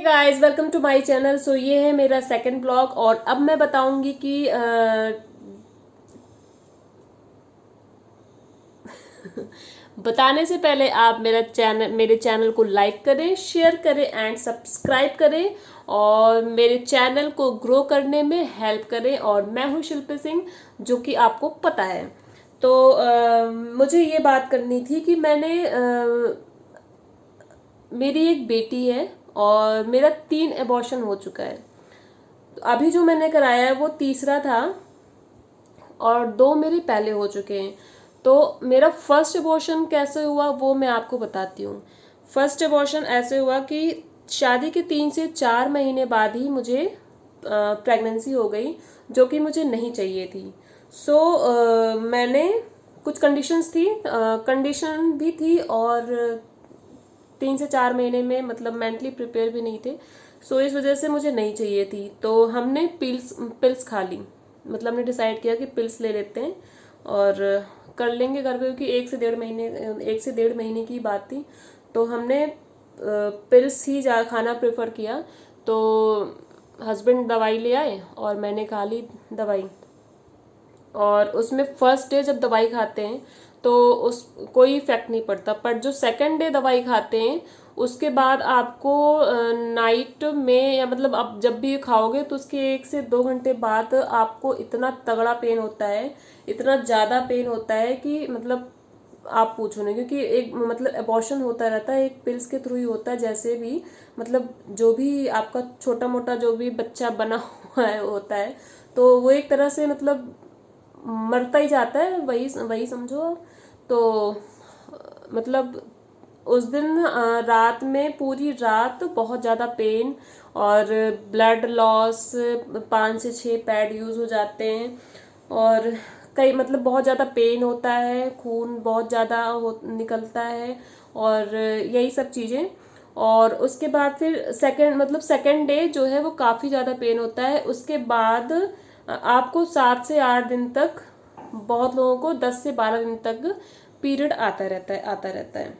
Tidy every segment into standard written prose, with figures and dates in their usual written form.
Guys, welcome to my channel. So ये है मेरा सेकंड ब्लॉग और अब मैं बताऊंगी कि बताने से पहले आप मेरे चैनल को लाइक करें, शेयर करें एंड सब्सक्राइब करें और मेरे चैनल को ग्रो करने में हेल्प करें। और मैं हूं शिल्पी सिंह, जो कि आपको पता है। तो मुझे ये बात करनी थी कि मेरी एक बेटी है और मेरा 3 एबॉर्शन हो चुका है। तो अभी जो मैंने कराया है वो तीसरा था और 2 मेरे पहले हो चुके हैं। तो मेरा फर्स्ट एबॉर्शन कैसे हुआ वो मैं आपको बताती हूँ। फर्स्ट एबॉर्शन ऐसे हुआ कि शादी के 3 से 4 महीने बाद ही मुझे प्रेगनेंसी हो गई, जो कि मुझे नहीं चाहिए थी। मैंने कुछ कंडीशंस थी, कंडीशन भी थी और 3 से 4 महीने में मतलब मेंटली प्रिपेयर भी नहीं थे। इस वजह से मुझे नहीं चाहिए थी। तो हमने पिल्स खा ली। मतलब हमने डिसाइड किया कि पिल्स ले लेते हैं और कर लेंगे घर पे, क्योंकि 1 से 1.5 महीने की बात थी। तो हमने पिल्स ही जा खाना प्रेफर किया। तो हस्बैंड दवाई ले आए और मैंने खा ली दवाई। और उसमें फर्स्ट डे जब दवाई खाते हैं तो उस कोई इफेक्ट नहीं पड़ता, पर जो सेकंड डे दवाई खाते हैं उसके बाद आपको नाइट में, या मतलब आप जब भी खाओगे तो उसके 1 से 2 घंटे बाद आपको इतना तगड़ा पेन होता है, इतना ज़्यादा पेन होता है कि मतलब आप पूछो नहीं। क्योंकि एक मतलब अबॉर्शन होता रहता है, एक पिल्स के थ्रू ही होता है। जैसे भी मतलब जो भी आपका छोटा मोटा जो भी बच्चा बना हुआ है होता है, तो वो एक तरह से मतलब मरता ही जाता है, वही वही समझो। तो मतलब उस दिन रात में पूरी रात बहुत ज़्यादा पेन और ब्लड लॉस, 5 से 6 पैड यूज़ हो जाते हैं और कई मतलब बहुत ज़्यादा पेन होता है, खून बहुत ज़्यादा निकलता है और यही सब चीज़ें। और उसके बाद फिर सेकंड डे जो है वो काफ़ी ज़्यादा पेन होता है। उसके बाद आपको 7 से 8 दिन तक, बहुत लोगों को 10 से 12 दिन तक पीरियड आता रहता है।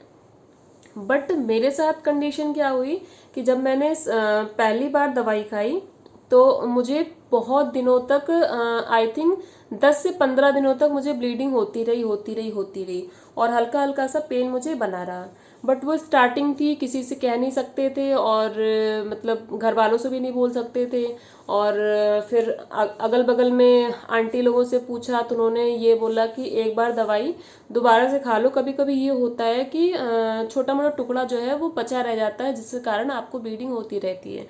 बट मेरे साथ कंडीशन क्या हुई कि जब मैंने पहली बार दवाई खाई तो मुझे बहुत दिनों तक, आई थिंक 10 से 15 दिनों तक मुझे ब्लीडिंग होती रही और हल्का हल्का सा पेन मुझे बना रहा। बट वो स्टार्टिंग थी, किसी से कह नहीं सकते थे और मतलब घर वालों से भी नहीं बोल सकते थे। और फिर अगल बगल में आंटी लोगों से पूछा तो उन्होंने ये बोला कि एक बार दवाई दोबारा से खा लो। कभी कभी ये होता है कि छोटा मोटा टुकड़ा जो है वो बचा रह जाता है, जिसके कारण आपको ब्लीडिंग होती रहती है।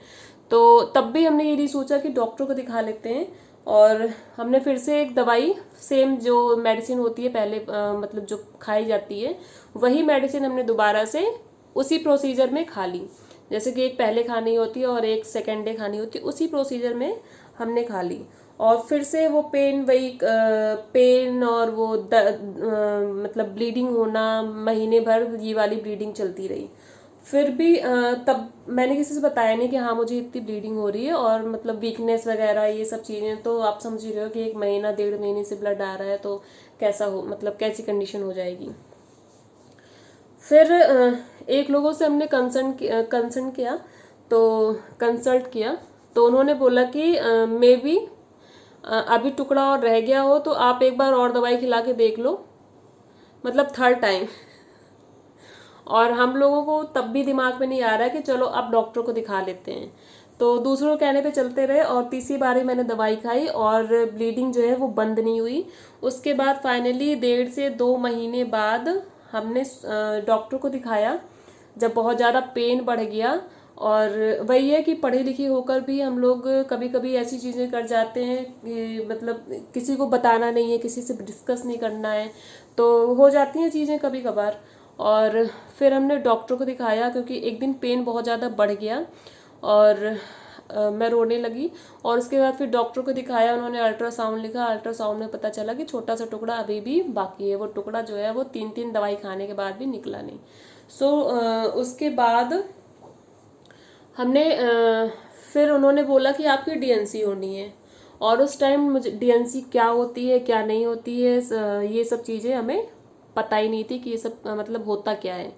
तो तब भी हमने ये नहीं सोचा कि डॉक्टर को दिखा लेते हैं। और हमने फिर से एक दवाई, सेम जो मेडिसिन होती है पहले मतलब जो खाई जाती है, वही मेडिसिन हमने दोबारा से उसी प्रोसीजर में खा ली। जैसे कि एक पहले खानी होती है और एक सेकेंड डे खानी होती है, उसी प्रोसीजर में हमने खा ली। और फिर से वो पेन, वही पेन और वो मतलब ब्लीडिंग होना, महीने भर ये वाली ब्लीडिंग चलती रही। फिर भी तब मैंने किसी से बताया नहीं कि हाँ मुझे इतनी ब्लीडिंग हो रही है और मतलब वीकनेस वगैरह ये सब चीज़ें। तो आप समझ ही रहे हो कि 1 महीना 1.5 महीने से ब्लड आ रहा है तो कैसा हो, मतलब कैसी कंडीशन हो जाएगी। फिर एक लोगों से हमने कंसल्ट किया। तो उन्होंने बोला कि मे बी अभी टुकड़ा और रह गया हो तो आप एक बार और दवाई खिला के देख लो, मतलब थर्ड टाइम। और हम लोगों को तब भी दिमाग में नहीं आ रहा है कि चलो अब डॉक्टर को दिखा लेते हैं। तो दूसरों कहने पे चलते रहे और तीसरी बारी मैंने दवाई खाई और ब्लीडिंग जो है वो बंद नहीं हुई। उसके बाद फाइनली 1.5 से 2 महीने बाद हमने डॉक्टर को दिखाया, जब बहुत ज़्यादा पेन बढ़ गया। और वही है कि पढ़े लिखे होकर भी हम लोग कभी कभी ऐसी चीज़ें कर जाते हैं कि मतलब किसी को बताना नहीं है, किसी से डिस्कस नहीं करना है, तो हो जाती हैं चीज़ें कभी कभार। और फिर हमने डॉक्टर को दिखाया क्योंकि एक दिन पेन बहुत ज़्यादा बढ़ गया और मैं रोने लगी। और उसके बाद फिर डॉक्टर को दिखाया, उन्होंने अल्ट्रासाउंड लिखा। अल्ट्रासाउंड में पता चला कि छोटा सा टुकड़ा अभी भी बाकी है। वो टुकड़ा जो है वो 3 दवाई खाने के बाद भी निकला नहीं। उसके बाद हमने फिर उन्होंने बोला कि आपकी डीएनसी होनी है। और उस टाइम मुझे डीएनसी क्या होती है क्या नहीं होती है, ये सब चीज़ें हमें पता ही नहीं थी कि ये सब मतलब होता क्या है।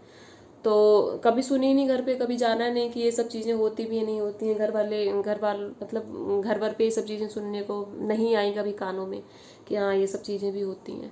तो कभी सुनी नहीं घर पे, कभी जाना नहीं कि ये सब चीज़ें होती भी नहीं होती हैं। घर वाल मतलब घर भर पे ये सब चीज़ें सुनने को नहीं आई कभी कानों में कि हाँ ये सब चीज़ें भी होती हैं।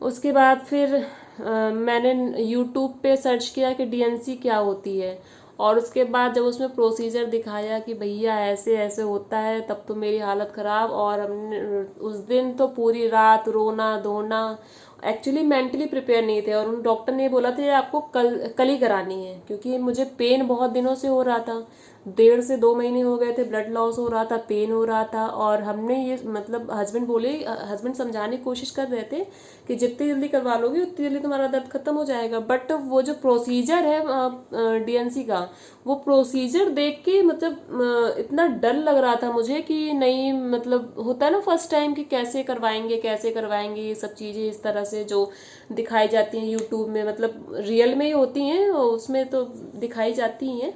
उसके बाद फिर मैंने यूट्यूब पे सर्च किया कि डीएनसी क्या होती है, और उसके बाद जब उसमें प्रोसीजर दिखाया कि भैया ऐसे ऐसे होता है, तब तो मेरी हालत ख़राब। और हमने उस दिन तो पूरी रात रोना धोना, एक्चुअली मेंटली प्रिपेयर नहीं थे। और उन डॉक्टर ने बोला था ये आपको कल ही करानी है, क्योंकि मुझे पेन बहुत दिनों से हो रहा था, 1.5 से 2 महीने हो गए थे, ब्लड लॉस हो रहा था, पेन हो रहा था। और हमने ये मतलब हस्बैंड समझाने की कोशिश कर रहे थे कि जितनी जल्दी करवा लोगे उतनी जल्दी तुम्हारा दर्द खत्म हो जाएगा। बट वो जो प्रोसीजर है डीएनसी का, वो प्रोसीजर देख के मतलब इतना डर लग रहा था मुझे कि नहीं, मतलब होता है ना फर्स्ट टाइम कि कैसे करवाएंगे ये सब चीज़ें इस तरह से जो दिखाई जाती हैं यूट्यूब में, मतलब रियल में ही होती हैं, उसमें तो दिखाई जाती ही हैं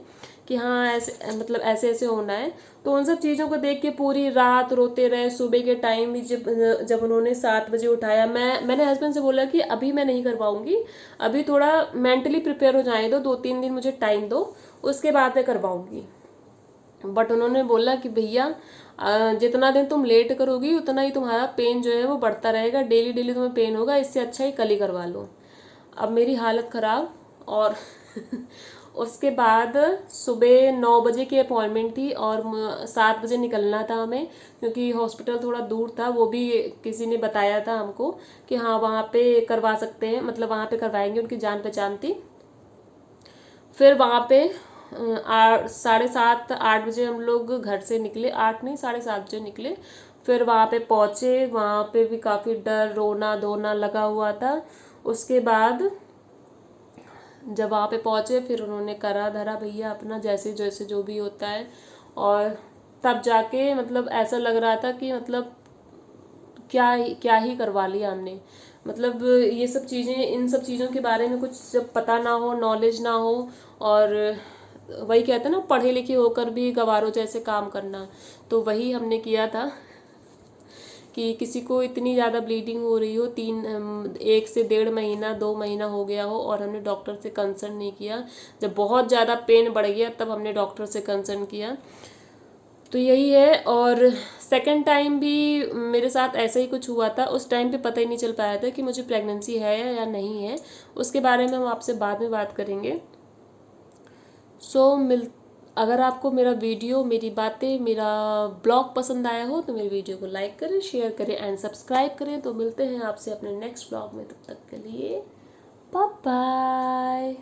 कि हाँ ऐसे मतलब ऐसे ऐसे होना है। तो उन सब चीज़ों को देख के पूरी रात रोते रहे। सुबह के टाइम भी जब उन्होंने 7 बजे उठाया, मैंने हस्बैंड से बोला कि अभी मैं नहीं करवाऊंगी, अभी थोड़ा मेंटली प्रिपेयर हो जाए दो, 2-3 दिन मुझे टाइम दो, उसके बाद मैं करवाऊंगी। बट उन्होंने बोला कि भैया जितना दिन तुम लेट करोगी उतना ही तुम्हारा पेन जो है वो बढ़ता रहेगा, डेली डेली तुम्हें पेन होगा, इससे अच्छा ही कल ही करवा लो। अब मेरी हालत ख़राब। और उसके बाद सुबह 9 बजे की अपॉइंटमेंट थी और 7 बजे निकलना था हमें, क्योंकि हॉस्पिटल थोड़ा दूर था, वो भी किसी ने बताया था हमको कि हाँ वहाँ पे करवा सकते हैं, मतलब वहाँ पे करवाएंगे, उनकी जान पहचान थी। फिर वहाँ पे 7:30-8 बजे हम लोग घर से निकले, 8 नहीं 7:30 बजे निकले। फिर वहाँ पे पहुँचे, वहाँ पे भी काफ़ी डर रोना धोना लगा हुआ था। उसके बाद जब वहाँ पे पहुँचे फिर उन्होंने करा धरा भैया अपना जैसे जैसे जो भी होता है। और तब जाके मतलब ऐसा लग रहा था कि मतलब क्या ही करवा लिया हमने। मतलब ये सब चीज़ें, इन सब चीज़ों के बारे में कुछ जब पता ना हो, नॉलेज ना हो, और वही कहते हैं ना पढ़े लिखे होकर भी गवारों जैसे काम करना, तो वही हमने किया था कि किसी को इतनी ज़्यादा ब्लीडिंग हो रही हो, 1 से 1.5 महीना 2 महीना हो गया हो, और हमने डॉक्टर से कंसर्न नहीं किया। जब बहुत ज़्यादा पेन बढ़ गया तब हमने डॉक्टर से कंसर्न किया। तो यही है। और सेकंड टाइम भी मेरे साथ ऐसा ही कुछ हुआ था, उस टाइम पे पता ही नहीं चल पाया था कि मुझे प्रेगनेंसी है या नहीं है। उसके बारे में हम आपसे बाद में बात करेंगे। मिल अगर आपको मेरा वीडियो, मेरी बातें, मेरा ब्लॉग पसंद आया हो तो मेरे वीडियो को लाइक करें, शेयर करें एंड सब्सक्राइब करें। तो मिलते हैं आपसे अपने नेक्स्ट ब्लॉग में, तब तक के लिए बाय बाय।